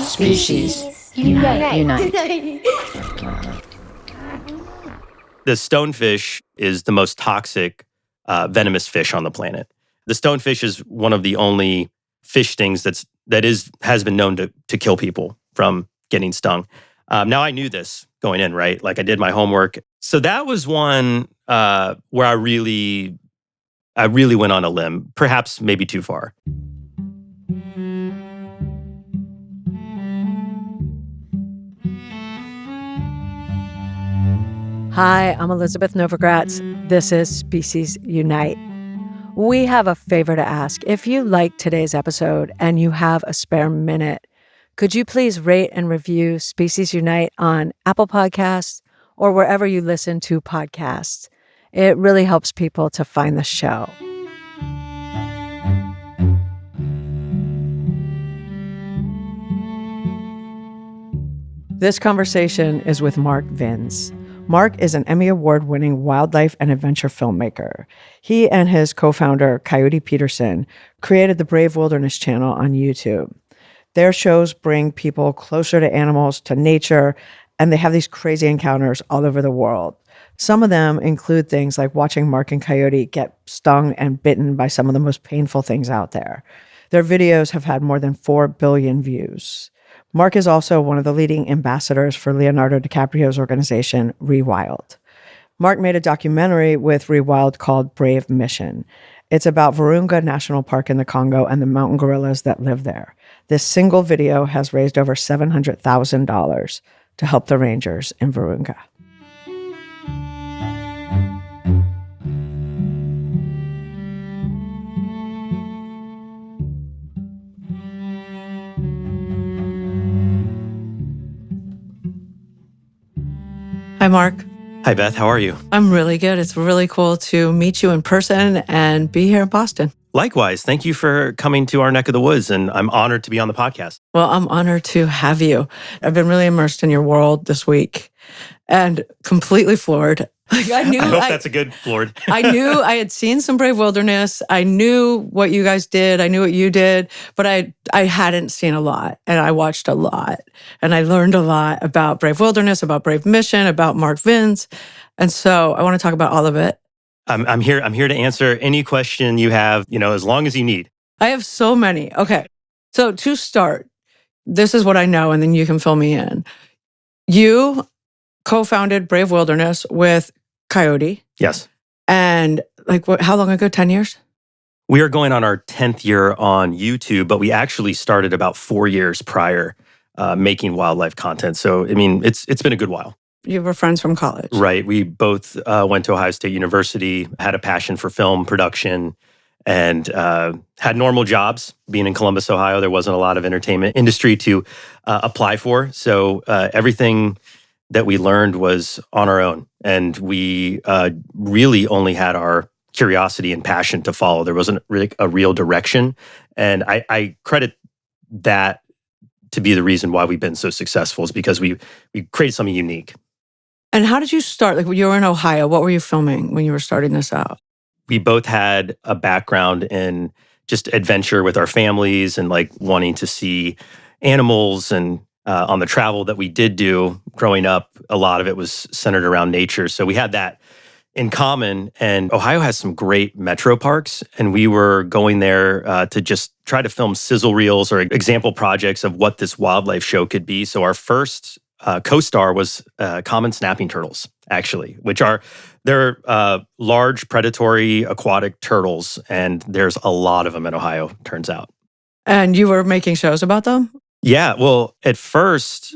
Species. Unite. The stonefish is the most toxic venomous fish on the planet. The stonefish is one of the only fish stings has been known to kill people from getting stung. Now I knew this going in, right? Like I did my homework. So that was one where I really went on a limb, perhaps maybe too far. Hi, I'm Elizabeth Novogratz. This is Species Unite. We have a favor to ask. If you like today's episode and you have a spare minute, could you please rate and review Species Unite on Apple Podcasts or wherever you listen to podcasts? It really helps people to find the show. This conversation is with Mark Vins. Mark is an Emmy Award-winning wildlife and adventure filmmaker. He and his co-founder, Coyote Peterson, created the Brave Wilderness channel on YouTube. Their shows bring people closer to animals, to nature, and they have these crazy encounters all over the world. Some of them include things like watching Mark and Coyote get stung and bitten by some of the most painful things out there. Their videos have had more than 4 billion views. Mark is also one of the leading ambassadors for Leonardo DiCaprio's organization, Rewild. Mark made a documentary with Rewild called Brave Mission. It's about Virunga National Park in the Congo and the mountain gorillas that live there. This single video has raised over $700,000 to help the rangers in Virunga. Hi, Mark. Hi, Beth. How are you? I'm really good. It's really cool to meet you in person and be here in Boston. Likewise. Thank you for coming to our neck of the woods, and I'm honored to be on the podcast. Well, I'm honored to have you. I've been really immersed in your world this week and completely floored. I hope that's a good floored. I knew I had seen some Brave Wilderness. I knew what you guys did. I knew what you did, but I hadn't seen a lot, and I watched a lot, and I learned a lot about Brave Wilderness, about Brave Mission, about Mark Vins, and so I want to talk about all of it. I'm here to answer any question you have, as long as you need. I have so many. Okay, so to start, this is what I know, and then you can fill me in. You co-founded Brave Wilderness with Coyote. Yes. And how long ago? 10 years? We are going on our 10th year on YouTube, but we actually started about 4 years prior making wildlife content. So, it's been a good while. You were friends from college. Right. We both went to Ohio State University, had a passion for film production, and had normal jobs. Being in Columbus, Ohio, there wasn't a lot of entertainment industry to apply for. So everything that we learned was on our own. And we really only had our curiosity and passion to follow. There wasn't really a real direction. And I credit that to be the reason why we've been so successful, is because we created something unique. And how did you start? You were in Ohio. What were you filming when you were starting this out? We both had a background in just adventure with our families and wanting to see animals, and on the travel that we did do growing up, a lot of it was centered around nature. So we had that in common. And Ohio has some great metro parks, and we were going there to just try to film sizzle reels or example projects of what this wildlife show could be. So our first co-star was common snapping turtles, actually, they're large predatory aquatic turtles, and there's a lot of them in Ohio, turns out. And you were making shows about them? Yeah, well, at first,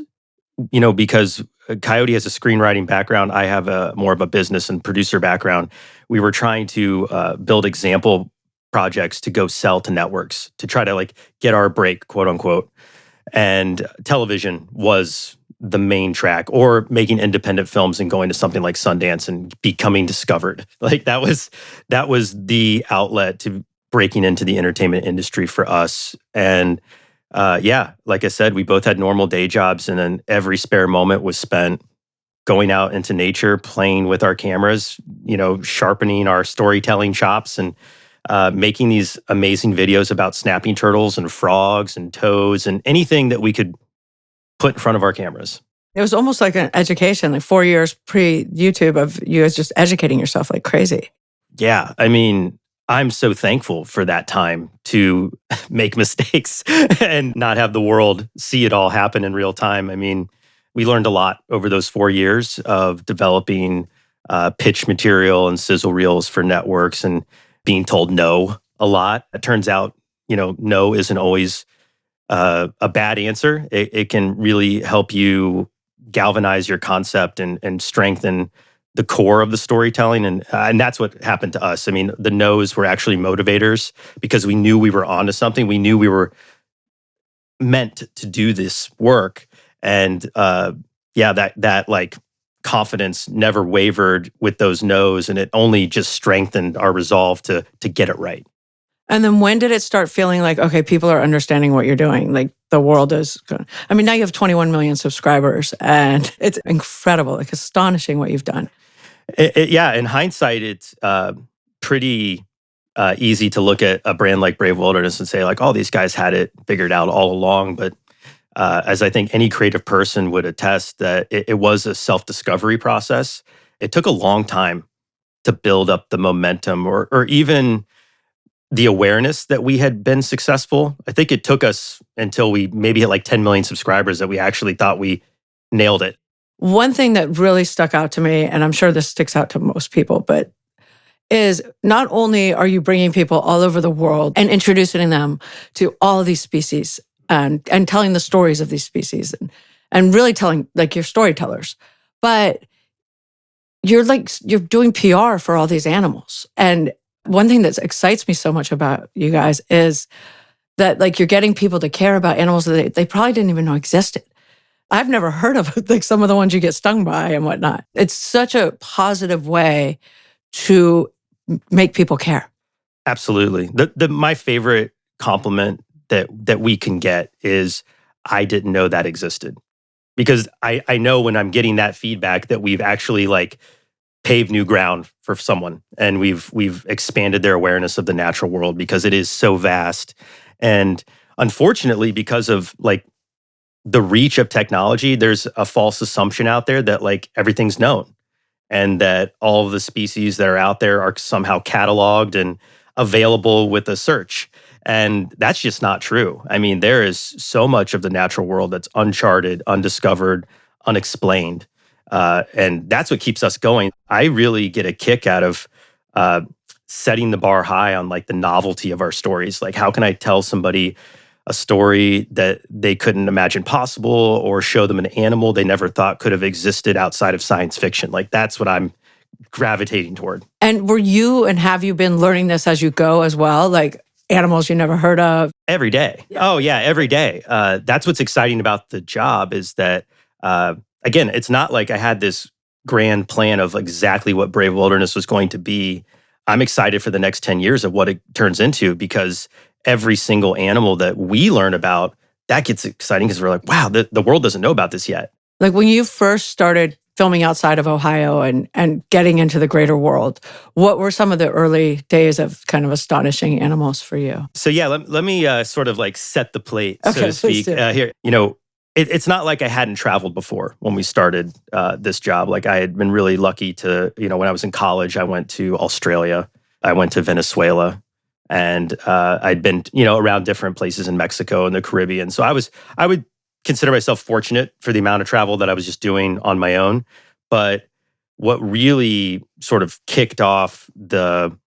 because Coyote has a screenwriting background, I have more of a business and producer background. We were trying to build example projects to go sell to networks to try to get our break, quote unquote. And television was the main track, or making independent films and going to something like Sundance and becoming discovered. That was the outlet to breaking into the entertainment industry for us. And like I said, we both had normal day jobs, and then every spare moment was spent going out into nature, playing with our cameras, sharpening our storytelling chops, and making these amazing videos about snapping turtles and frogs and toads and anything that we could put in front of our cameras. It was almost like an education, like 4 years pre-YouTube of you guys just educating yourself like crazy. Yeah, I mean, I'm so thankful for that time to make mistakes and not have the world see it all happen in real time. I mean, we learned a lot over those 4 years of developing pitch material and sizzle reels for networks and being told no a lot. It turns out, no isn't always a bad answer. It can really help you galvanize your concept and strengthen the core of the storytelling. And that's what happened to us. I mean, the no's were actually motivators because we knew we were onto something. We knew we were meant to do this work. And that like confidence never wavered with those no's. And it only just strengthened our resolve to get it right. And then when did it start feeling like, okay, people are understanding what you're doing? Like the world is good. I mean, now you have 21 million subscribers and it's incredible, like astonishing what you've done. In hindsight, it's pretty easy to look at a brand like Brave Wilderness and say like, oh, these guys had it figured out all along. But as I think any creative person would attest, that it was a self-discovery process. It took a long time to build up the momentum or even the awareness that we had been successful. I think it took us until we maybe hit like 10 million subscribers that we actually thought we nailed it. One thing that really stuck out to me, and I'm sure this sticks out to most people, but is not only are you bringing people all over the world and introducing them to all of these species and telling the stories of these species and really telling, like, you're storytellers, but you're doing PR for all these animals. And one thing that excites me so much about you guys is that, like, you're getting people to care about animals that they probably didn't even know existed. I've never heard of like some of the ones you get stung by and whatnot. It's such a positive way to make people care. Absolutely. My favorite compliment that we can get is, I didn't know that existed. Because I know when I'm getting that feedback that we've actually like paved new ground for someone, and we've expanded their awareness of the natural world because it is so vast. And unfortunately, because of like the reach of technology, there's a false assumption out there that like everything's known and that all of the species that are out there are somehow cataloged and available with a search. And that's just not true. I mean, there is so much of the natural world that's uncharted, undiscovered, unexplained. And that's what keeps us going. I really get a kick out of setting the bar high on like the novelty of our stories. Like, how can I tell somebody a story that they couldn't imagine possible, or show them an animal they never thought could have existed outside of science fiction? Like, that's what I'm gravitating toward. And have you been learning this as you go as well? Like animals you never heard of? Every day. Yeah. Oh yeah, every day. That's what's exciting about the job is that, again, it's not like I had this grand plan of exactly what Brave Wilderness was going to be. I'm excited for the next 10 years of what it turns into, because every single animal that we learn about, that gets exciting because we're like, wow, the world doesn't know about this yet. Like when you first started filming outside of Ohio and getting into the greater world, what were some of the early days of kind of astonishing animals for you? So yeah, let me sort of like set the plate, so to speak. Here, it's not like I hadn't traveled before when we started this job. Like, I had been really lucky to, when I was in college, I went to Australia, I went to Venezuela, and I'd been, around different places in Mexico and the Caribbean. So I would consider myself fortunate for the amount of travel that I was just doing on my own. But what really sort of kicked off the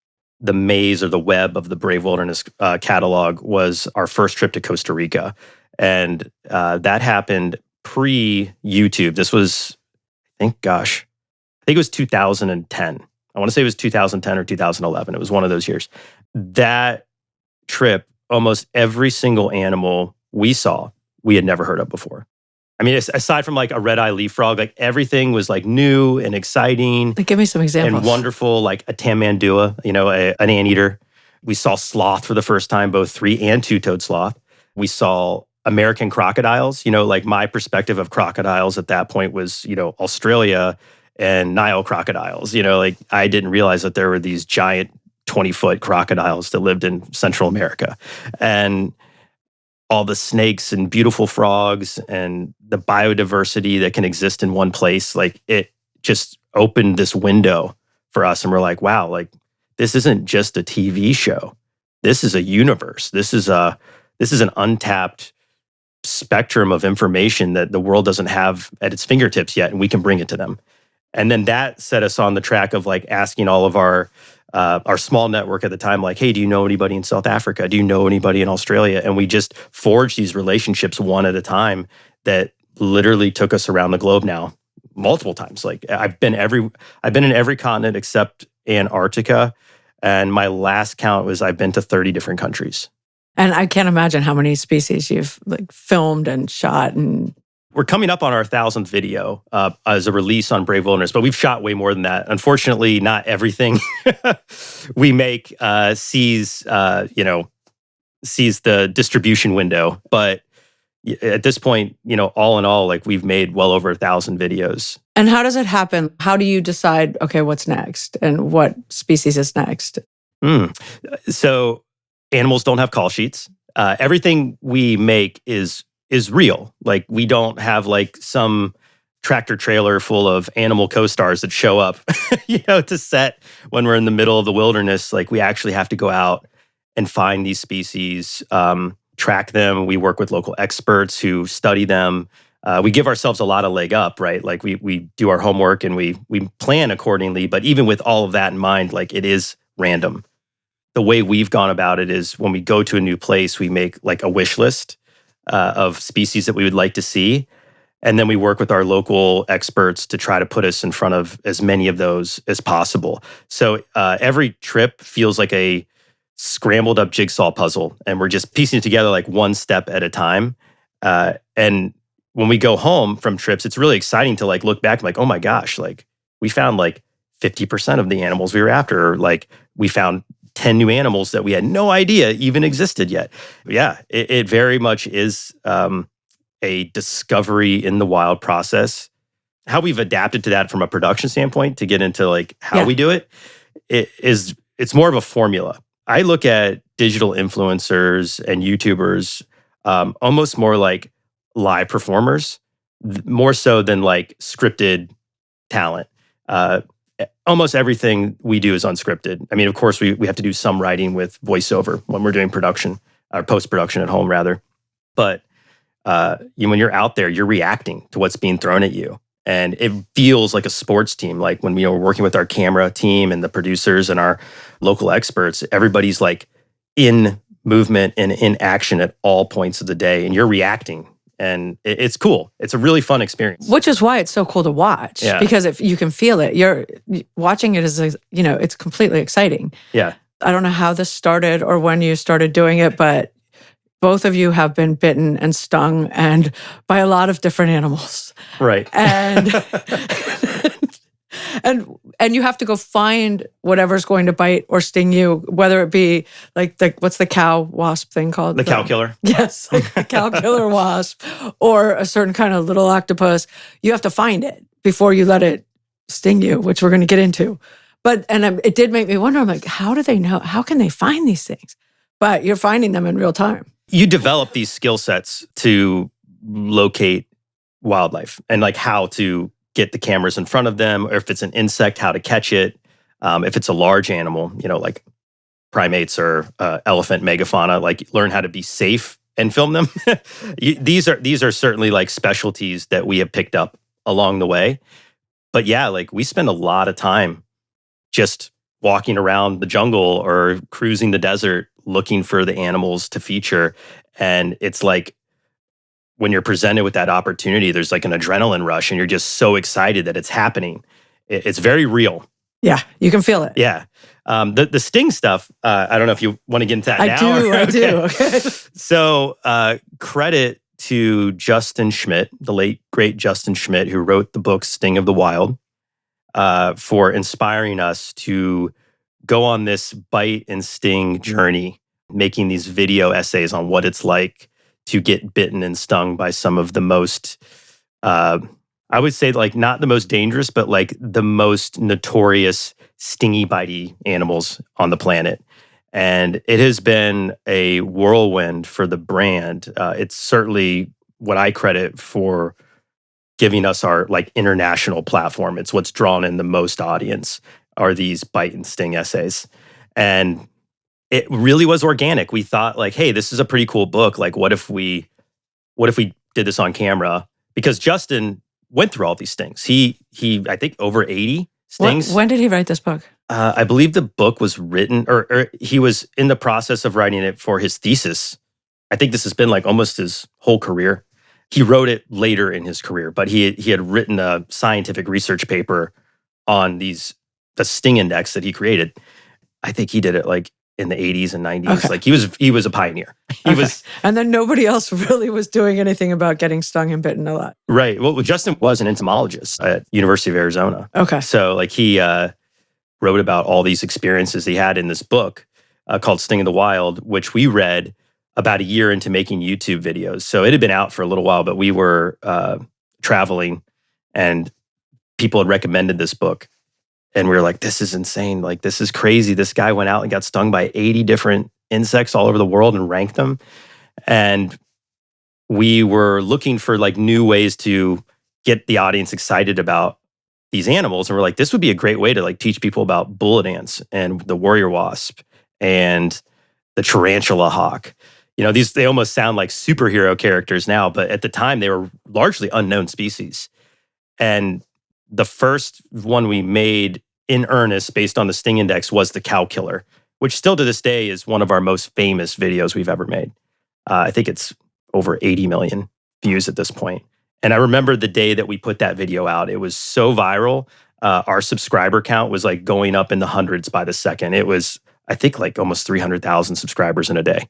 maze or the web of the Brave Wilderness catalog was our first trip to Costa Rica. And that happened pre-YouTube. This was, I think it was 2010. I want to say it was 2010 or 2011. It was one of those years. That trip, almost every single animal we saw, we had never heard of before. I mean, aside from like a red-eye leaf frog, like everything was like new and exciting. Like, give me some examples. And wonderful, like a tamandua, an anteater. We saw sloth for the first time, both 3- and 2-toed sloth. We saw American crocodiles. Like my perspective of crocodiles at that point was, Australia and Nile crocodiles. Like I didn't realize that there were these giant 20-foot crocodiles that lived in Central America. And all the snakes and beautiful frogs and the biodiversity that can exist in one place, like it just opened this window for us. And we're like, wow, like this isn't just a TV show. This is a universe. This is an untapped spectrum of information that the world doesn't have at its fingertips yet, and we can bring it to them. And then that set us on the track of like asking all of our small network at the time, like, hey, do you know anybody in South Africa? Do you know anybody in Australia? And we just forged these relationships one at a time that literally took us around the globe now multiple times. Like I've been in every continent except Antarctica. And my last count was I've been to 30 different countries. And I can't imagine how many species you've like filmed and shot. And we're coming up on our 1,000th video as a release on Brave Wilderness, but we've shot way more than that. Unfortunately, not everything we make sees the distribution window. But at this point, all in all, like we've made well over 1,000 videos. And how does it happen? How do you decide, okay, what's next and what species is next? So animals don't have call sheets. Everything we make is real. Like we don't have like some tractor trailer full of animal co-stars that show up, to set when we're in the middle of the wilderness. Like we actually have to go out and find these species, track them. We work with local experts who study them. We give ourselves a lot of leg up, right? Like we do our homework and we plan accordingly. But even with all of that in mind, like it is random. The way we've gone about it is when we go to a new place, we make like a wish list of species that we would like to see. And then we work with our local experts to try to put us in front of as many of those as possible. So every trip feels like a scrambled up jigsaw puzzle. And we're just piecing it together like one step at a time. And when we go home from trips, it's really exciting to like look back and like, oh my gosh, like we found like 50% of the animals we were after. Or like we found 10 new animals that we had no idea even existed yet. Yeah, it very much is a discovery in the wild process. How we've adapted to that from a production standpoint to get into like how we do it, it's more of a formula. I look at digital influencers and YouTubers almost more like live performers, more so than like scripted talent. Almost everything we do is unscripted. I mean, of course, we have to do some writing with voiceover when we're doing production, or post-production at home, rather. But when you're out there, you're reacting to what's being thrown at you. And it feels like a sports team. Like when we're working with our camera team and the producers and our local experts, everybody's like in movement and in action at all points of the day. And you're reacting. And it's cool. It's a really fun experience. Which is why it's so cool to watch. Yeah. Because if you can feel it, you're watching it as, it's completely exciting. Yeah. I don't know how this started or when you started doing it, but both of you have been bitten and stung and by a lot of different animals. Right. And and you have to go find whatever's going to bite or sting you, whether it be like what's the cow wasp thing called? The cow killer. Yes, like the cow killer wasp or a certain kind of little octopus. You have to find it before you let it sting you, which we're going to get into. But it did make me wonder. I'm like, how do they know? How can they find these things? But you're finding them in real time. You develop these skill sets to locate wildlife and like how to get the cameras in front of them, or if it's an insect, how to catch it. If it's a large animal, like primates or elephant megafauna, like learn how to be safe and film them. These are certainly like specialties that we have picked up along the way. But yeah, like we spend a lot of time just walking around the jungle or cruising the desert looking for the animals to feature. And it's like when you're presented with that opportunity, there's like an adrenaline rush and you're just so excited that it's happening. It's very real. Yeah, you can feel it. Yeah. The sting stuff, I don't know if you want to get into that now. I do. Okay. So credit to Justin Schmidt, the late, great Justin Schmidt, who wrote the book Sting of the Wild, for inspiring us to go on this bite and sting journey, making these video essays on what it's like to get bitten and stung by some of the most, I would say like not the most dangerous, but like the most notorious stingy, bitey animals on the planet. And it has been a whirlwind for the brand. It's certainly what I credit for giving us our like international platform. It's what's drawn in the most audience are these bite and sting essays. And it really was organic. We thought like, hey, this is a pretty cool book. Like, what if we did this on camera? Because Justin went through all these stings. He I think over 80 stings. When did he write this book? I believe the book was written, or he was in the process of writing it for his thesis. I think this has been like almost his whole career. He wrote it later in his career, but he had written a scientific research paper on the sting index that he created. I think he did it like in the 80s and 90s. Okay. Like he was a pioneer. He was, and then nobody else really was doing anything about getting stung and bitten a lot. right. Well, Justin was an entomologist at University of Arizona. Okay. So like he wrote about all these experiences he had in this book called Sting in the Wild, which we read about a year into making YouTube videos. So it had been out for a little while, but we were traveling and people had recommended this book. And we were like, this is insane. Like, this is crazy. This guy went out and got stung by 80 different insects all over the world and ranked them. And we were looking for like new ways to get the audience excited about these animals. And we're like, this would be a great way to like teach people about bullet ants and the warrior wasp and the tarantula hawk. You know, they almost sound like superhero characters now, but at the time they were largely unknown species. And the first one we made in earnest based on the sting index was the cow killer, which still to this day is one of our most famous videos we've ever made. I think it's over 80 million views at this point. And I remember the day that we put that video out, it was so viral. Our subscriber count was like going up in the hundreds by the second. It was, I think, like almost 300,000 subscribers in a day.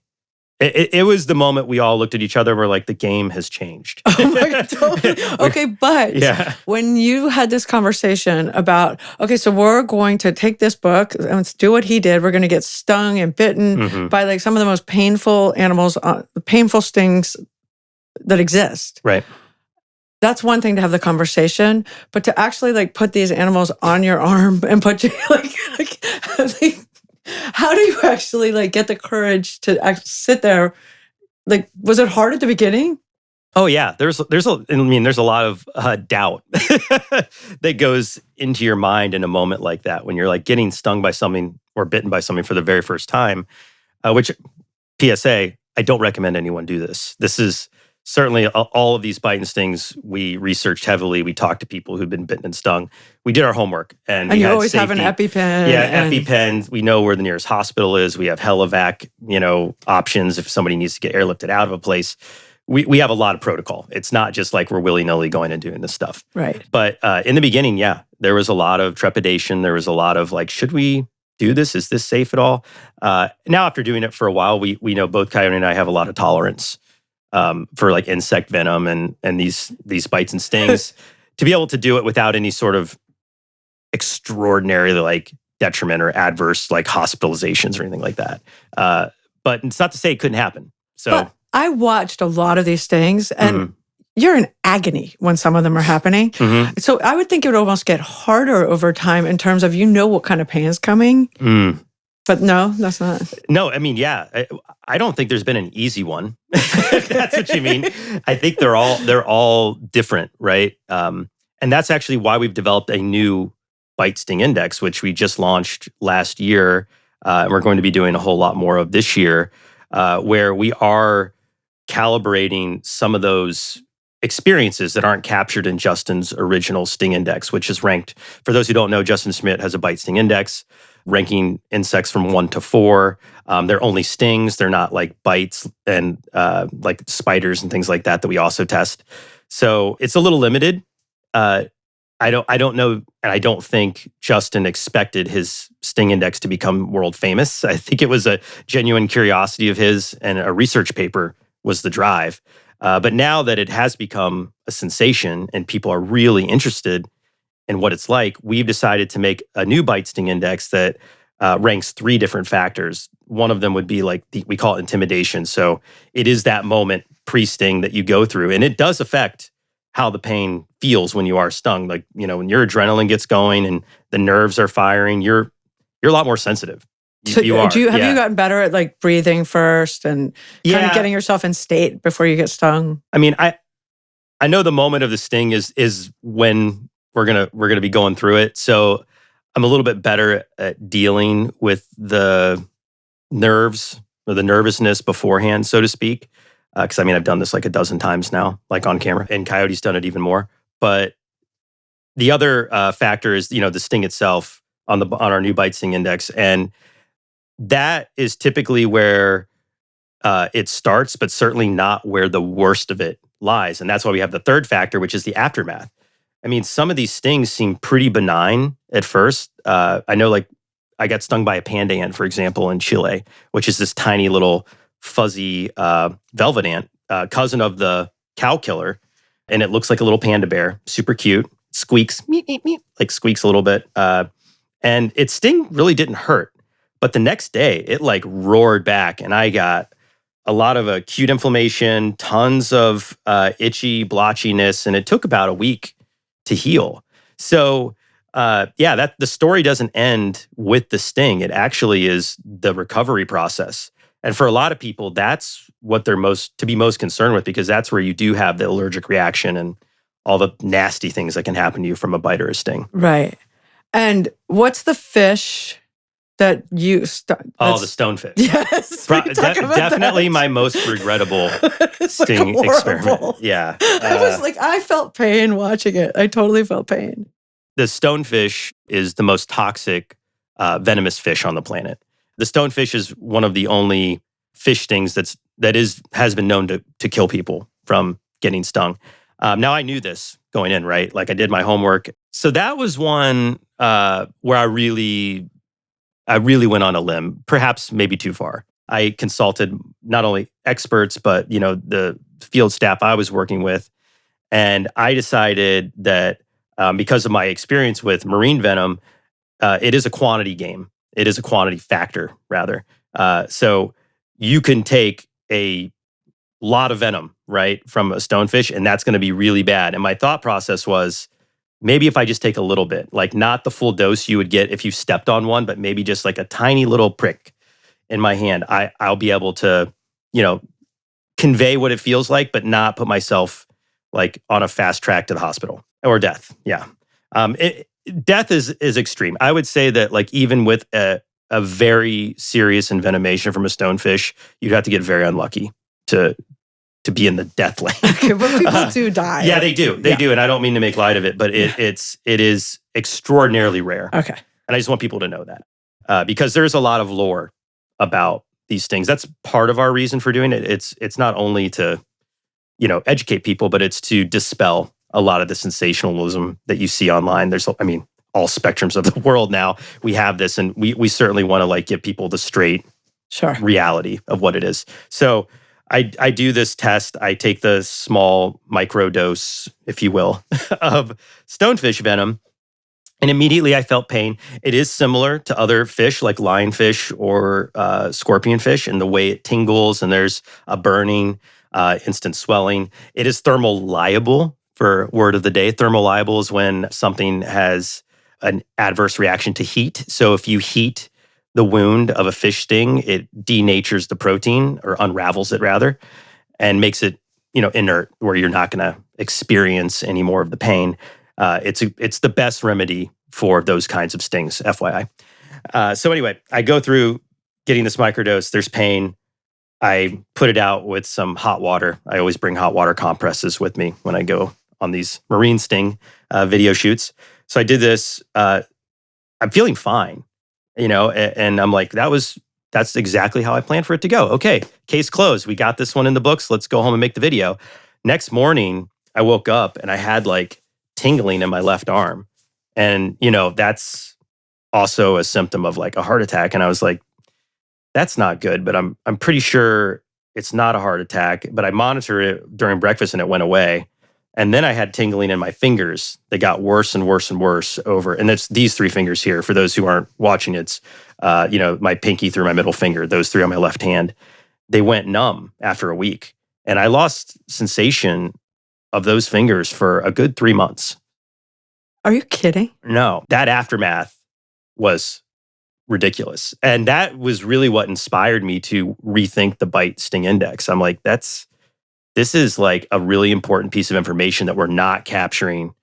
It was the moment we all looked at each other and were like, the game has changed. Oh my God, totally. Okay, but when you had this conversation about, okay, so we're going to take this book and let's do what he did. We're going to get stung and bitten by like some of the most painful animals, painful stings that exist. Right. That's one thing to have the conversation, but to actually like put these animals on your arm and put you like how do you actually like get the courage to actually sit there? Like, was it hard at the beginning? Oh yeah, there's a lot of doubt that goes into your mind in a moment like that when you're like getting stung by something or bitten by something for the very first time. Which, PSA, I don't recommend anyone do this. This is certainly all of these bite and stings. We researched heavily. We talked to people who've been bitten and stung. We did our homework, and we you had always safety. have an EpiPen. Yeah, EpiPen. We know where the nearest hospital is. We have Helivac, options if somebody needs to get airlifted out of a place. We have a lot of protocol. It's not just like we're willy-nilly going and doing this stuff. Right. But in the beginning, yeah, there was a lot of trepidation. There was a lot of like, should we do this? Is this safe at all? Now, after doing it for a while, we know both Coyote and I have a lot of tolerance for like insect venom and these bites and stings to be able to do it without any sort of extraordinarily like detriment or adverse like hospitalizations or anything like that. But it's not to say it couldn't happen. So but I watched a lot of these things and you're in agony when some of them are happening. So I would think it would almost get harder over time in terms of what kind of pain is coming. But no, that's not. No, I mean, yeah, I don't think there's been an easy one. If that's what you mean. I think they're all different, right? And that's actually why we've developed a new bite sting index, which we just launched last year. And we're going to be doing a whole lot more of this year, where we are calibrating some of those experiences that aren't captured in Justin's original sting index, which is ranked. For those who don't know, Justin Schmidt has a bite sting index, ranking insects from 1 to 4. They're only stings. They're not like bites and like spiders and things like that we also test. So it's a little limited. I don't know, and I don't think Justin expected his sting index to become world famous. I think it was a genuine curiosity of his, and a research paper was the drive. But now that it has become a sensation and people are really interested in what it's like, we've decided to make a new bite sting index that ranks 3 different factors. One of them would be like, we call it intimidation. So it is that moment pre-sting that you go through, and it does affect how the pain feels when you are stung. Like, when your adrenaline gets going and the nerves are firing, you're a lot more sensitive. You are. Have you gotten better at like breathing first and kind of getting yourself in state before you get stung? I mean, I know the moment of the sting is when we're gonna be going through it. So I'm a little bit better at dealing with the nerves or the nervousness beforehand, so to speak. Because I've done this like a dozen times now, like on camera, and Coyote's done it even more. But the other factor is, the sting itself on our new bite sting index, and that is typically where it starts, but certainly not where the worst of it lies. And that's why we have the third factor, which is the aftermath. Some of these stings seem pretty benign at first. I know, like, I got stung by a panda ant, for example, in Chile, which is this tiny little fuzzy velvet ant, cousin of the cow killer. And it looks like a little panda bear, super cute, squeaks, meep, meep, meep, like squeaks a little bit. And its sting really didn't hurt. But the next day, it like roared back, and I got a lot of acute inflammation, tons of itchy blotchiness, and it took about a week to heal. So, that the story doesn't end with the sting. It actually is the recovery process. And for a lot of people, that's what they're most concerned with, because that's where you do have the allergic reaction and all the nasty things that can happen to you from a bite or a sting. Right. And what's the fish that you the stonefish. Yes. Definitely my most regrettable sting experiment. Yeah. I felt pain watching it. I totally felt pain. The stonefish is the most toxic venomous fish on the planet. The stonefish is one of the only fish stings has been known to kill people from getting stung. Now, I knew this going in, right? Like, I did my homework. So that was one where I really went on a limb, perhaps maybe too far. I consulted not only experts, but the field staff I was working with, and I decided that because of my experience with marine venom, it is a quantity game. It is a quantity factor, rather. So you can take a lot of venom, right, from a stonefish, and that's going to be really bad. And my thought process was, maybe if I just take a little bit, like not the full dose you would get if you stepped on one, but maybe just like a tiny little prick in my hand, I'll be able to, convey what it feels like, but not put myself like on a fast track to the hospital or death. Yeah. Death is extreme. I would say that, like, even with a very serious envenomation from a stonefish, you'd have to get very unlucky to be in the death lane. Okay, but people do die. Yeah, they do. They do. And I don't mean to make light of it, but it is extraordinarily rare. Okay. And I just want people to know that because there's a lot of lore about these things. That's part of our reason for doing it. It's not only to, educate people, but it's to dispel a lot of the sensationalism that you see online. There's, all spectrums of the world now. We have this, and we certainly want to give people the straight reality of what it is. So I do this test. I take the small micro dose, if you will, of stonefish venom, and immediately I felt pain. It is similar to other fish like lionfish or scorpionfish in the way it tingles, and there's a burning, instant swelling. It is thermolyable, for word of the day. Thermolyable is when something has an adverse reaction to heat. So if you heat the wound of a fish sting, it denatures the protein, or unravels it rather, and makes it, inert, where you're not going to experience any more of the pain. It's the best remedy for those kinds of stings, FYI. So anyway, I go through getting this microdose. There's pain. I put it out with some hot water. I always bring hot water compresses with me when I go on these marine sting video shoots. So I did this. I'm feeling fine, and I'm like, that's exactly how I planned for it to go. Okay, case closed. We got this one in the books. Let's go home and make the video. Next morning, I woke up and I had tingling in my left arm. And, that's also a symptom of a heart attack. And I was like, that's not good, but I'm pretty sure it's not a heart attack. But I monitored it during breakfast and it went away. And then I had tingling in my fingers that got worse and worse and worse over. And it's these three fingers here. For those who aren't watching, it's, my pinky through my middle finger, those three on my left hand. They went numb after a week. And I lost sensation of those fingers for a good 3 months. Are you kidding? No, that aftermath was ridiculous. And that was really what inspired me to rethink the bite sting index. I'm like, this is like a really important piece of information that we're not capturing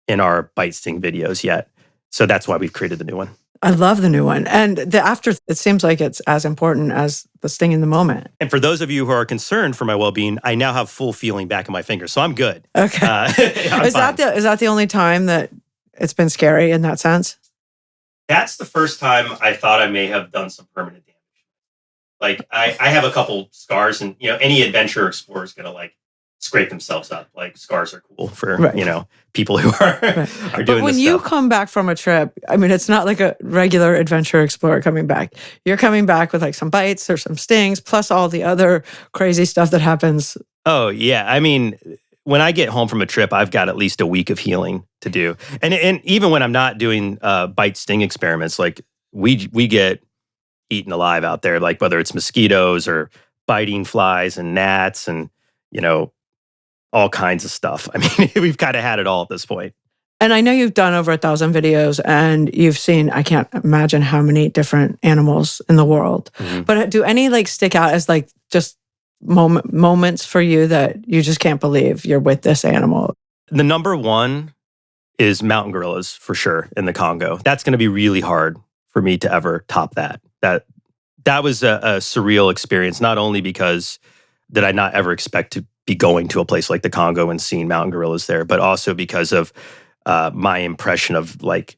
in our bite sting videos yet. So that's why we've created the new one. I love the new one. And the after, it seems like it's as important as the sting in the moment. And for those of you who are concerned for my well-being, I now have full feeling back in my fingers. So I'm good. Okay. I'm is that the only time that it's been scary in that sense? That's the first time I thought I may have done some permanent damage. Like I have a couple scars, and any adventure explorer is gonna like scrape themselves up. Like scars are cool for people who are are doing. But when this you stuff. come back from a trip, I mean, it's not like a regular adventure explorer coming back. You're coming back with like some bites or some stings, plus all the other crazy stuff that happens. Oh yeah, I mean, when I get home from a trip, I've got at least a week of healing to do. And even when I'm not doing bite sting experiments, like we get eaten alive out there, like whether it's mosquitoes or biting flies and gnats and all kinds of stuff. I mean, we've kind of had it all at this point. And I know you've done over 1,000 videos and you've seen, I can't imagine how many different animals in the world. Mm-hmm. But do any like stick out as like just moments for you that you just can't believe you're with this animal? The number one is mountain gorillas for sure in the Congo. That's going to be really hard for me to ever top that. That was a surreal experience, not only because did I not ever expect to be going to a place like the Congo and seeing mountain gorillas there, but also because of my impression of like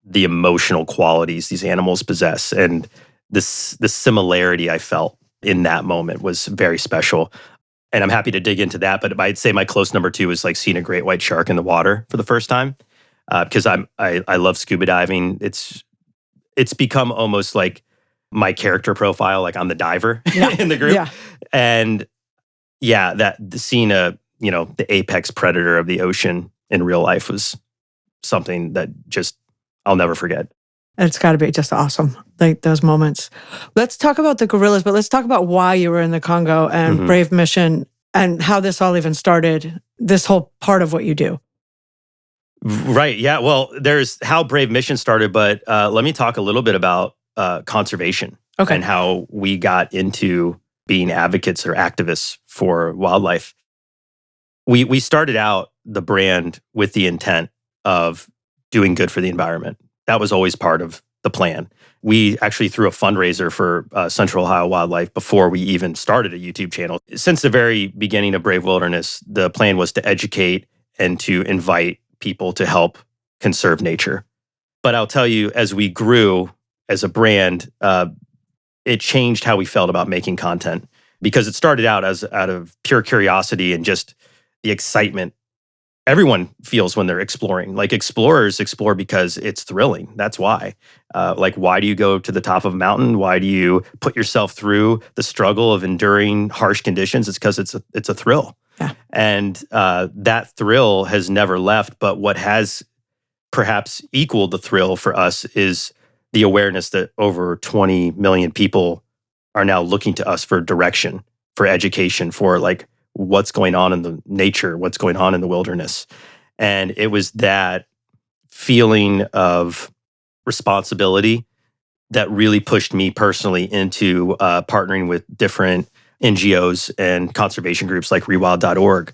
the emotional qualities these animals possess, and the similarity I felt in that moment was very special. And I'm happy to dig into that, but I'd say my close number two is like seeing a great white shark in the water for the first time, because I love scuba diving. It's become almost like my character profile, like I'm the diver in the group. Yeah. And seeing the apex predator of the ocean in real life was something that just I'll never forget. It's got to be just awesome, like those moments. Let's talk about the gorillas, but let's talk about why you were in the Congo and Brave Mission and how this all even started, this whole part of what you do. Right. Yeah. Well, there's how Brave Mission started, but let me talk a little bit about conservation and how we got into being advocates or activists for wildlife. We started out the brand with the intent of doing good for the environment. That was always part of the plan. We actually threw a fundraiser for Central Ohio Wildlife before we even started a YouTube channel. Since the very beginning of Brave Wilderness, the plan was to educate and to invite people to help conserve nature. But I'll tell you, as we grew as a brand, it changed how we felt about making content, because it started out out of pure curiosity and just the excitement everyone feels when they're exploring. Like explorers explore because it's thrilling. That's why. Like, why do you go to the top of a mountain? Why do you put yourself through the struggle of enduring harsh conditions? It's because it's a thrill. Yeah. And that thrill has never left. But what has perhaps equaled the thrill for us is the awareness that over 20 million people are now looking to us for direction, for education, for like what's going on in the nature, what's going on in the wilderness. And it was that feeling of responsibility that really pushed me personally into partnering with different NGOs and conservation groups like rewild.org.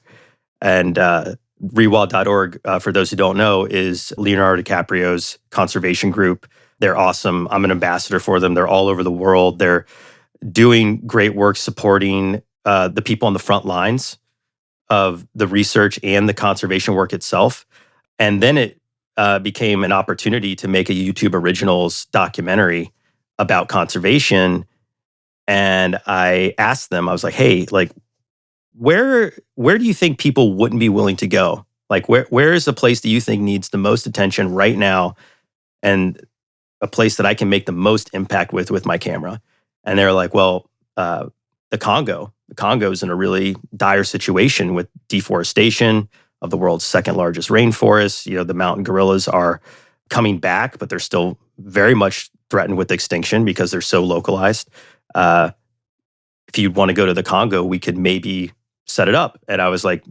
And rewild.org, for those who don't know, is Leonardo DiCaprio's conservation group. They're awesome. I'm an ambassador for them. They're all over the world. They're doing great work supporting the people on the front lines of the research and the conservation work itself. And then it became an opportunity to make a YouTube Originals documentary about conservation. And I asked them, I was like, hey, like, where do you think people wouldn't be willing to go? Like, where is the place that you think needs the most attention right now, and a place that I can make the most impact with my camera? And they're like, well, the Congo. The Congo is in a really dire situation with deforestation of the world's second largest rainforest. The mountain gorillas are coming back, but they're still very much threatened with extinction because they're so localized. If you'd want to go to the Congo, we could maybe set it up. And I was like,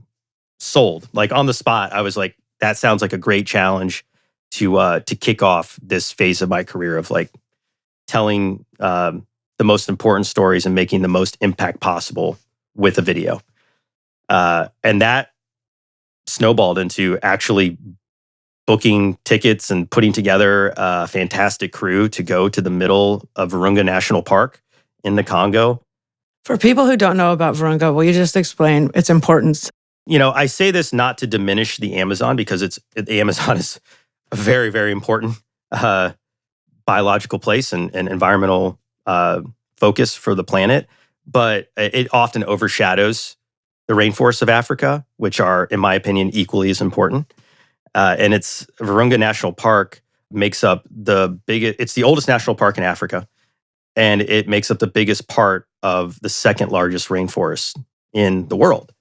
sold. Like on the spot, I was like, that sounds like a great challenge to kick off this phase of my career of like telling the most important stories and making the most impact possible with a video. And that snowballed into actually booking tickets and putting together a fantastic crew to go to the middle of Virunga National Park in the Congo. For people who don't know about Virunga, will you just explain its importance? I say this not to diminish the Amazon because the Amazon is a very, very important biological place and environmental focus for the planet, but it often overshadows the rainforests of Africa, which are, in my opinion, equally as important. And it's Virunga National Park makes up it's the oldest national park in Africa, and it makes up the biggest part of the second largest rainforest in the world,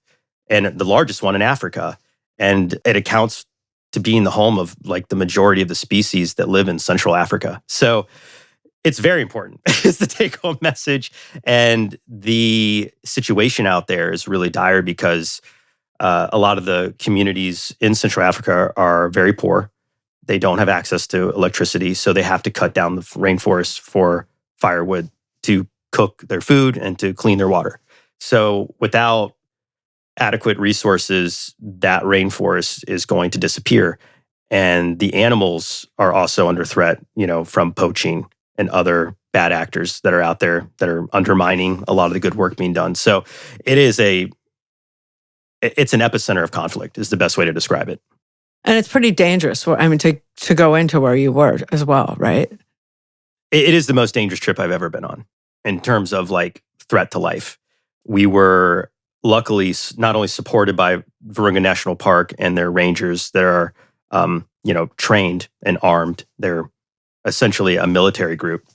and the largest one in Africa. And it accounts to being the home of like the majority of the species that live in Central Africa. So it's very important is the take-home message. And the situation out there is really dire because a lot of the communities in Central Africa are very poor. They don't have access to electricity, so they have to cut down the rainforest for firewood to cook their food and to clean their water. So without adequate resources, that rainforest is going to disappear. And the animals are also under threat, from poaching and other bad actors that are out there that are undermining a lot of the good work being done. So it's an epicenter of conflict is the best way to describe it. And it's pretty dangerous. To go into where you were as well, right? It is the most dangerous trip I've ever been on in terms of like threat to life. We were luckily not only supported by Virunga National Park and their rangers that are, trained and armed. They're essentially a military group.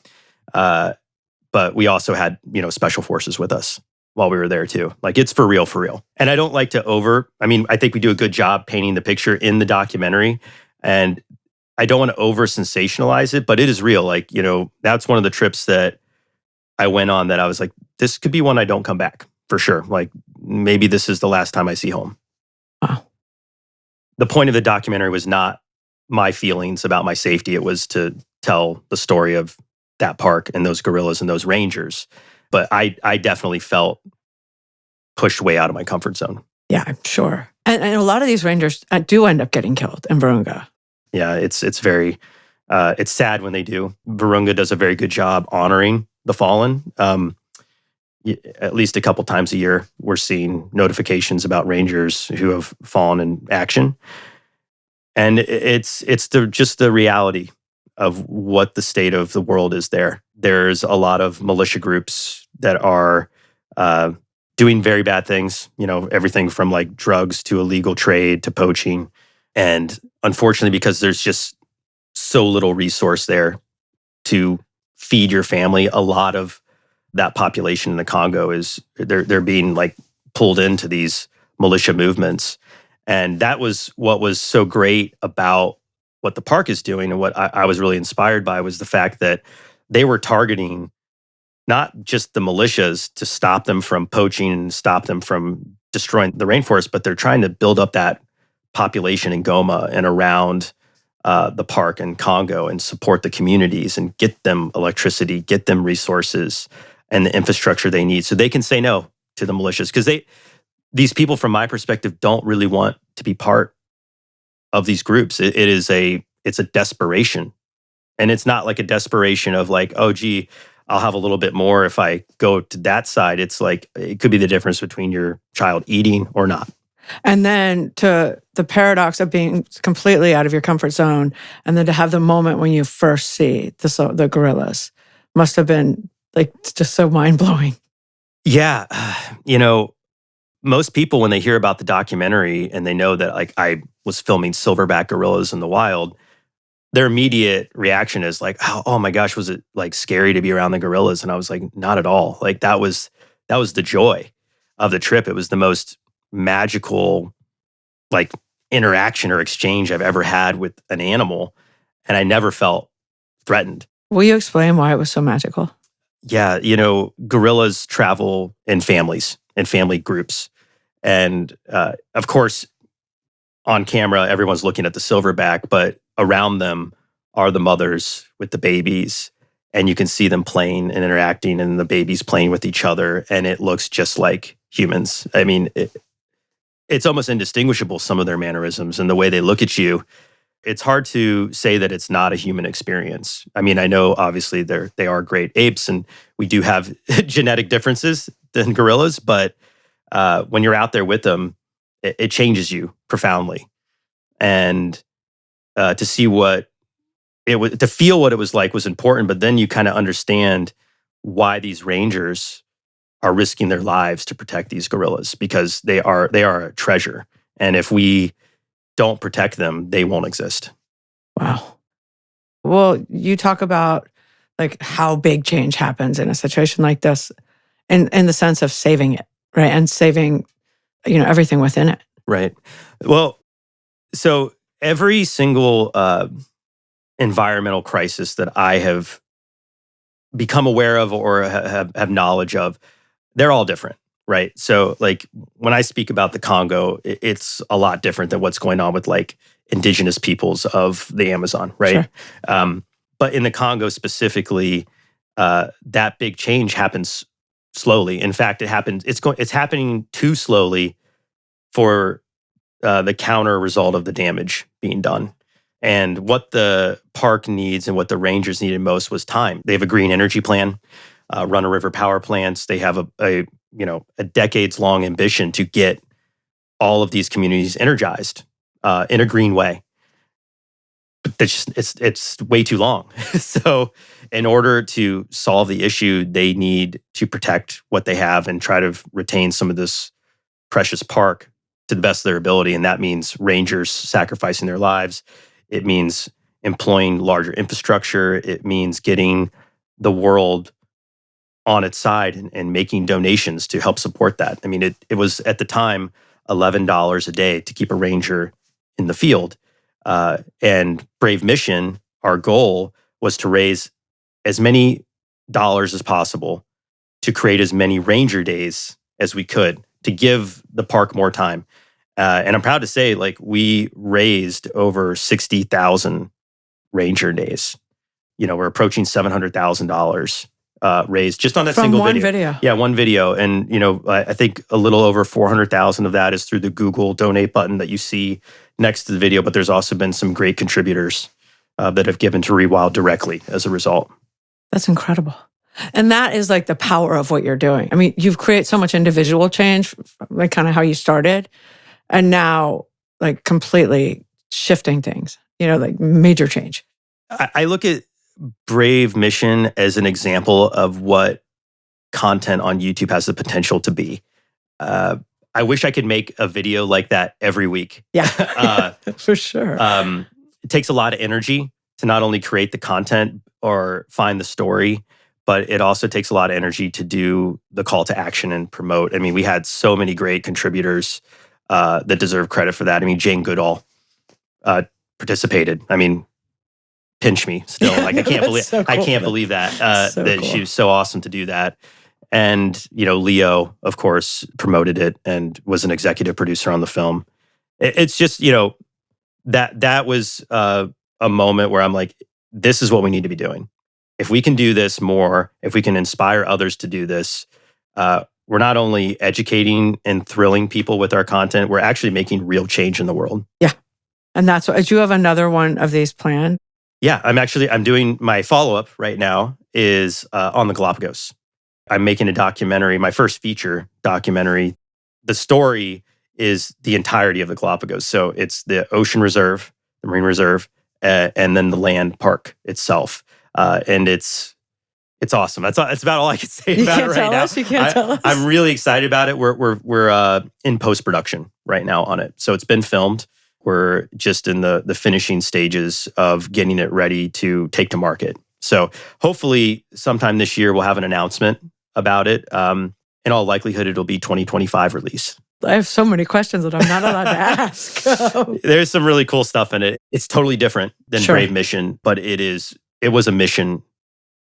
But we also had, special forces with us while we were there too. Like it's for real, for real. And I don't like to I think we do a good job painting the picture in the documentary, and I don't want to over sensationalize it, but it is real. Like, that's one of the trips that I went on that I was like, this could be one I don't come back for sure. Like maybe this is the last time I see home. Wow. The point of the documentary was not my feelings about my safety. It was to tell the story of that park and those gorillas and those rangers. But I definitely felt pushed way out of my comfort zone. Yeah, I'm sure. And a lot of these rangers do end up getting killed in Virunga. Yeah, it's very, it's sad when they do. Virunga does a very good job honoring the fallen. At least a couple times a year, we're seeing notifications about rangers who have fallen in action. And it's just the reality of what the state of the world is there. There's a lot of militia groups that are doing very bad things, everything from like drugs to illegal trade to poaching. And unfortunately, because there's just so little resource there to feed your family, a lot of that population in the Congo they're being like pulled into these militia movements. And that was what was so great about what the park is doing. And what I was really inspired by was the fact that they were targeting not just the militias to stop them from poaching and stop them from destroying the rainforest, but they're trying to build up that population in Goma and around the park and Congo and support the communities and get them electricity, get them resources and the infrastructure they need so they can say no to the militias. Because these people, from my perspective, don't really want to be part of these groups. It's a desperation. And it's not like a desperation of like, oh, gee, I'll have a little bit more if I go to that side. It's like, it could be the difference between your child eating or not. And then to the paradox of being completely out of your comfort zone, and then to have the moment when you first see the gorillas must have been like just so mind-blowing. Yeah. Most people, when they hear about the documentary and they know that like I was filming silverback gorillas in the wild, their immediate reaction is like, oh my gosh, was it like scary to be around the gorillas? And I was like, not at all. Like that was the joy of the trip. It was the most magical like interaction or exchange I've ever had with an animal. And I never felt threatened. Will you explain why it was so magical? Yeah, gorillas travel in families, in family groups. And of course, on camera, everyone's looking at the silverback, but around them are the mothers with the babies. And you can see them playing and interacting, and the babies playing with each other. And it looks just like humans. I mean, it's almost indistinguishable, some of their mannerisms and the way they look at you. It's hard to say that it's not a human experience. I mean, I know obviously they are great apes, and we do have genetic differences than gorillas, but when you're out there with them, it changes you profoundly. And to see what it was, to feel what it was like was important, but then you kind of understand why these rangers are risking their lives to protect these gorillas, because they are a treasure. And if we don't protect them, they won't exist. Wow. Well, you talk about like how big change happens in a situation like this, in the sense of saving it, right? And saving, everything within it. Right. Well, so every single environmental crisis that I have become aware of or have knowledge of, they're all different, right? So like when I speak about the Congo, it's a lot different than what's going on with like indigenous peoples of the Amazon, right? Sure. But in the Congo specifically, that big change happens slowly. In fact, it's happening too slowly for the counter result of the damage being done. And what the park needs and what the rangers needed most was time. They have a green energy plan, run-of-river power plants. They have a decades-long ambition to get all of these communities energized in a green way. But it's way too long. So in order to solve the issue, they need to protect what they have and try to retain some of this precious park to the best of their ability. And that means rangers sacrificing their lives. It means employing larger infrastructure. It means getting the world on its side and making donations to help support that. I mean, it was at the time $11 a day to keep a ranger in the field. And Brave Mission, our goal was to raise as many dollars as possible to create as many ranger days as we could to give the park more time. And I'm proud to say, like, we raised over 60,000 ranger days. We're approaching $700,000 raised just on that From single one video. video. Yeah, one video. And, I think a little over 400,000 of that is through the Google donate button that you see next to the video. But there's also been some great contributors that have given to Rewild directly as a result. That's incredible. And that is like the power of what you're doing. I mean, you've created so much individual change, like kind of how you started, and now like completely shifting things, like major change. I look at Brave Mission as an example of what content on YouTube has the potential to be. I wish I could make a video like that every week. Yeah, for sure. It takes a lot of energy to not only create the content or find the story, but it also takes a lot of energy to do the call to action and promote. I mean, we had so many great contributors that deserve credit for that. I mean, Jane Goodall participated. I mean, pinch me still. Like I can't believe so cool. I can't believe that So that cool. she was so awesome to do that. And Leo, of course, promoted it and was an executive producer on the film. It's just that was a moment where I'm like, this is what we need to be doing. If we can do this more, if we can inspire others to do this, we're not only educating and thrilling people with our content, we're actually making real change in the world. Yeah. And that's what, do you have another one of these planned? Yeah, I'm doing my follow-up right now is on the Galapagos. I'm making a documentary, my first feature documentary. The story is the entirety of the Galapagos. So it's the ocean reserve, the marine reserve, and then the land park itself. And it's awesome. That's about all I can say about it right now. You can't tell us. I'm really excited about it. We're in post-production right now on it. So it's been filmed. We're just in the finishing stages of getting it ready to take to market. So hopefully sometime this year we'll have an announcement about it. In all likelihood, it'll be 2025 release. I have so many questions that I'm not allowed to ask. There's some really cool stuff in it. It's totally different than Sure. Brave Mission, but it was a mission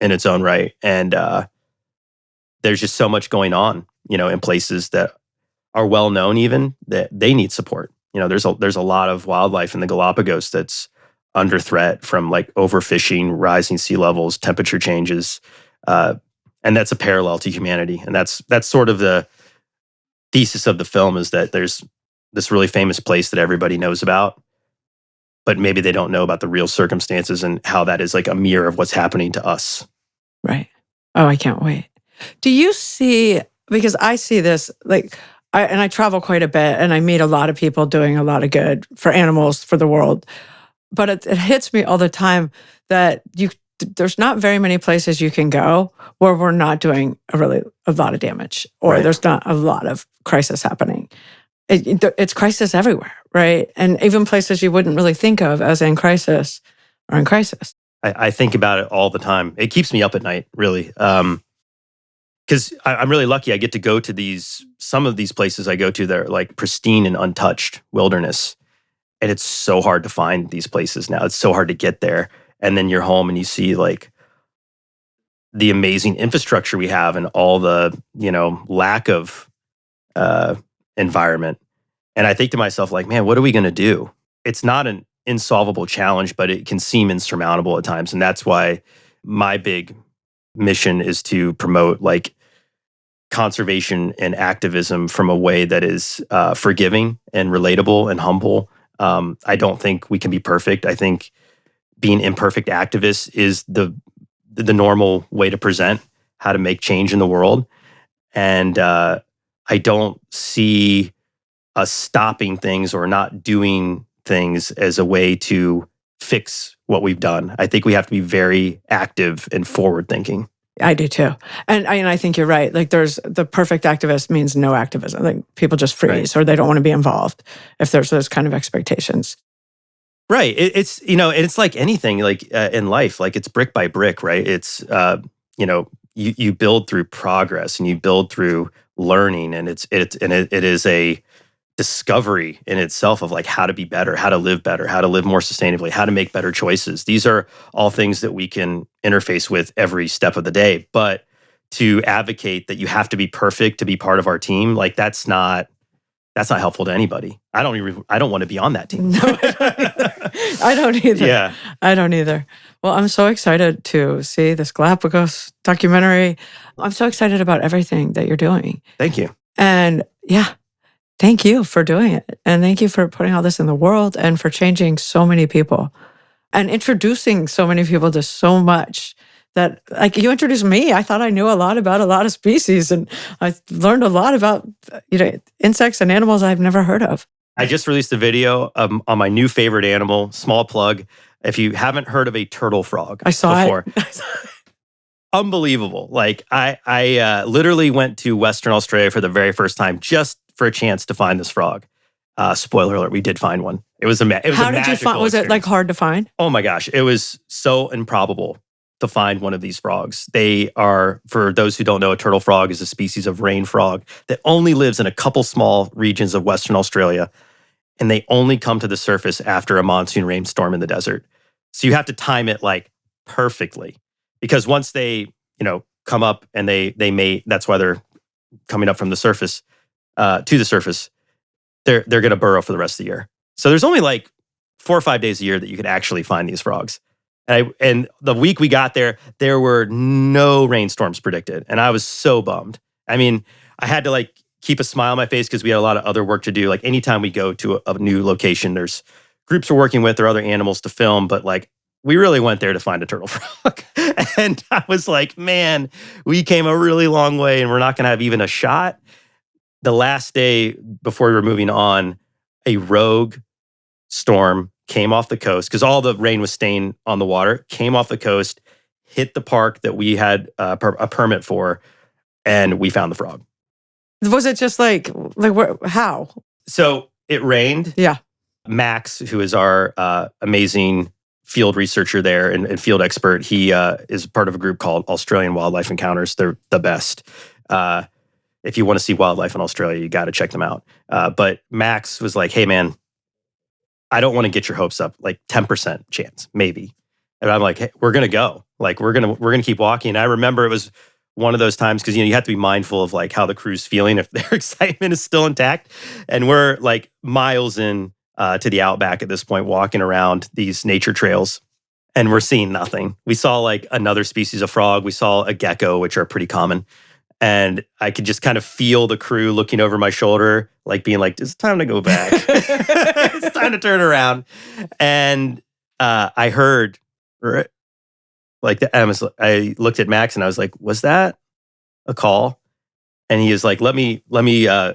in its own right. And there's just so much going on, in places that are well known even that they need support. there's a lot of wildlife in the Galapagos that's under threat from like overfishing, rising sea levels, temperature changes, and that's a parallel to humanity. And that's sort of the thesis of the film, is that there's this really famous place that everybody knows about, but maybe they don't know about the real circumstances and how that is like a mirror of what's happening to us. Right. Oh, I can't wait. Do you see, because I see this, like, I travel quite a bit and I meet a lot of people doing a lot of good for animals, for the world. But it hits me all the time that there's not very many places you can go where we're not doing a lot of damage, or Right. there's not a lot of crisis happening. It's crisis everywhere, right? And even places you wouldn't really think of as in crisis are in crisis. I think about it all the time. It keeps me up at night, really. Because I'm really lucky. I get to go to some of these places I go to that are like pristine and untouched wilderness. And it's so hard to find these places now. It's so hard to get there. And then you're home and you see like the amazing infrastructure we have and all the, lack of environment. And I think to myself, like, man, what are we going to do? It's not an insolvable challenge, but it can seem insurmountable at times. And that's why my big mission is to promote like conservation and activism from a way that is forgiving and relatable and humble. I don't think we can be perfect. I think being imperfect activists is the normal way to present how to make change in the world. And I don't see us stopping things or not doing things as a way to fix what we've done. I think we have to be very active and forward thinking. I do too. And I think you're right. Like there's the perfect activist means no activism. Like people just freeze, right, or they don't want to be involved if there's those kind of expectations. Right. It's like anything like in life, like it's brick by brick, right? It's, you build through progress and you build through learning, and it is a discovery in itself of like how to be better, how to live more sustainably, how to make better choices. These are all things that we can interface with every step of the day. But to advocate that you have to be perfect to be part of our team, like that's not helpful to anybody. I don't want to be on that team. No, I don't either. Yeah. I don't either. Well, I'm so excited to see this Galapagos documentary. I'm so excited about everything that you're doing. Thank you. And yeah, thank you for doing it. And thank you for putting all this in the world and for changing so many people and introducing so many people to so much that, like, you introduced me. I thought I knew a lot about a lot of species, and I learned a lot about, insects and animals I've never heard of. I just released a video on my new favorite animal, small plug. If you haven't heard of a turtle frog I saw before, it. Unbelievable. Like I literally went to Western Australia for the very first time just for a chance to find this frog. Spoiler alert, we did find one. It was a magical How did you find? Was it like hard to find? Oh my gosh, it was so improbable to find one of these frogs. They are, for those who don't know, a turtle frog is a species of rain frog that only lives in a couple small regions of Western Australia, and they only come to the surface after a monsoon rainstorm in the desert. So you have to time it like perfectly, because once they, come up and they mate, that's why they're coming up from the surface to the surface. They're going to burrow for the rest of the year. So there's only like 4 or 5 days a year that you could actually find these frogs. And the week we got there were no rainstorms predicted. And I was so bummed. I mean, I had to like keep a smile on my face because we had a lot of other work to do. Like anytime we go to a new location, there's groups we're working with or other animals to film. But like, we really went there to find a turtle frog. And I was like, man, we came a really long way and we're not going to have even a shot. The last day before we were moving on, a rogue storm came off the coast because all the rain was staying on the water, came off the coast, hit the park that we had a permit for, and we found the frog. Was it just like how? So it rained. Yeah. Max, who is our amazing field researcher there and field expert, he is part of a group called Australian Wildlife Encounters. They're the best. If you want to see wildlife in Australia, you got to check them out. But Max was like, hey, man, I don't want to get your hopes up, like 10% chance, maybe. And I'm like, hey, we're going to go. Like, we're going to keep walking. And I remember it was one of those times because you have to be mindful of like how the crew's feeling if their excitement is still intact. And we're like miles in to the outback at this point, walking around these nature trails, and we're seeing nothing. We saw like another species of frog. We saw a gecko, which are pretty common. And I could just kind of feel the crew looking over my shoulder, like being like, it's time to go back. It's time to turn around. And I heard, like, I looked at Max and I was like, was that a call? And he was like, let me,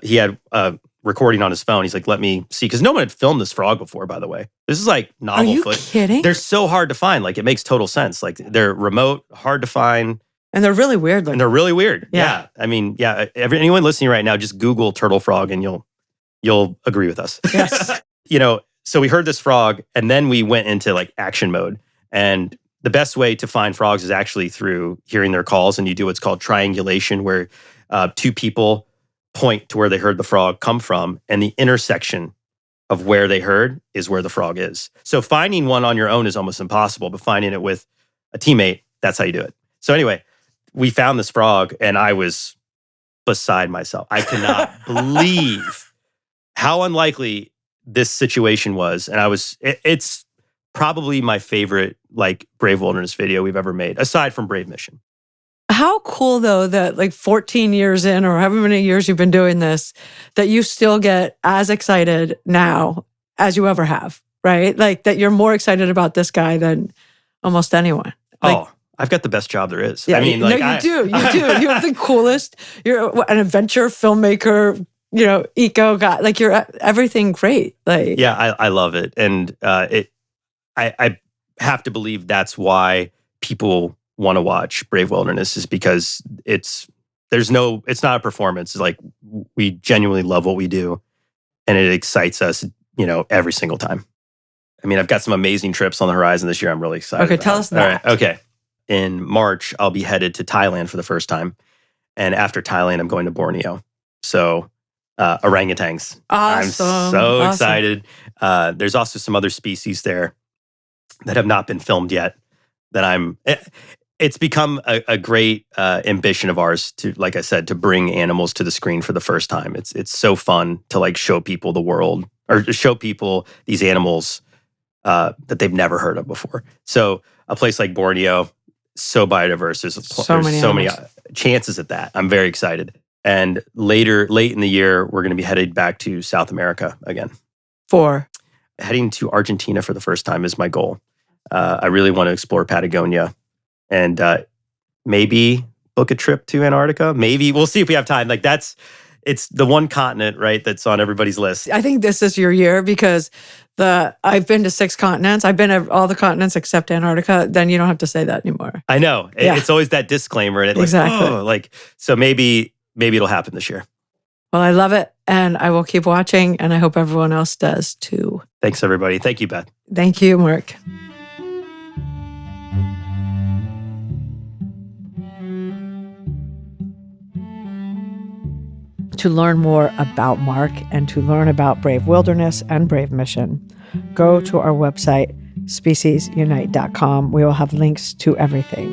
he had a recording on his phone. He's like, let me see. Because no one had filmed this frog before, by the way. This is like novel footage. Are you kidding? They're so hard to find. Like, it makes total sense. Like, they're remote, hard to find. And they're really weird. And they're really weird. Yeah. I mean, yeah. Anyone listening right now, just Google turtle frog and you'll agree with us. Yes. So we heard this frog and then we went into like action mode. And the best way to find frogs is actually through hearing their calls. And you do what's called triangulation, where two people point to where they heard the frog come from. And the intersection of where they heard is where the frog is. So finding one on your own is almost impossible, but finding it with a teammate, that's how you do it. So anyway, we found this frog and I was beside myself. I cannot believe how unlikely this situation was. And it's probably my favorite like Brave Wilderness video we've ever made, aside from Brave Mission. How cool though that like 14 years in or however many years you've been doing this, that you still get as excited now as you ever have, right? Like that you're more excited about this guy than almost anyone. Like, I've got the best job there is. Yeah, I mean, you do. You have the coolest. You're an adventure filmmaker, eco guy. Like you're everything great. Like yeah, I love it, and I have to believe that's why people want to watch Brave Wilderness, is because it's not a performance. It's like we genuinely love what we do, and it excites us, every single time. I mean, I've got some amazing trips on the horizon this year. I'm really excited. Okay, tell us that. All right, okay. In March, I'll be headed to Thailand for the first time. And after Thailand, I'm going to Borneo. So orangutans. Awesome. I'm so excited. There's also some other species there that have not been filmed yet that it's become a great ambition of ours to, like I said, to bring animals to the screen for the first time. It's so fun to like show people the world, or to show people these animals that they've never heard of before. So a place like Borneo, so biodiverse. There's so many chances at that. I'm very excited. And late in the year, we're going to be headed back to South America again. Heading to Argentina for the first time is my goal. I really want to explore Patagonia and maybe book a trip to Antarctica. Maybe. We'll see if we have time. Like it's the one continent, right, that's on everybody's list. I think this is your year because I've been to 6 continents. I've been to all the continents except Antarctica. Then you don't have to say that anymore. I know. Yeah. It's always that disclaimer. And Exactly. So maybe it'll happen this year. Well, I love it. And I will keep watching. And I hope everyone else does too. Thanks, everybody. Thank you, Beth. Thank you, Mark. To learn more about Mark and to learn about Brave Wilderness and Brave Mission, go to our website, speciesunite.com. We will have links to everything.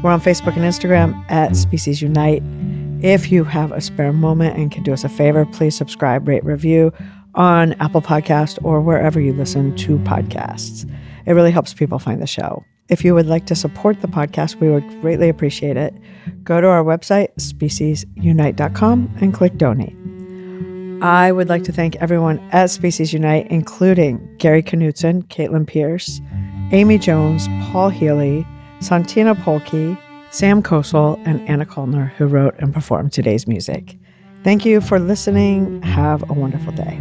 We're on Facebook and Instagram at Species Unite. If you have a spare moment and can do us a favor, please subscribe, rate, review on Apple Podcasts or wherever you listen to podcasts. It really helps people find the show. If you would like to support the podcast, we would greatly appreciate it. Go to our website, speciesunite.com, and click donate. I would like to thank everyone at Species Unite, including Gary Knutson, Caitlin Pierce, Amy Jones, Paul Healy, Santina Polke, Sam Kosel, and Anna Kullner, who wrote and performed today's music. Thank you for listening. Have a wonderful day.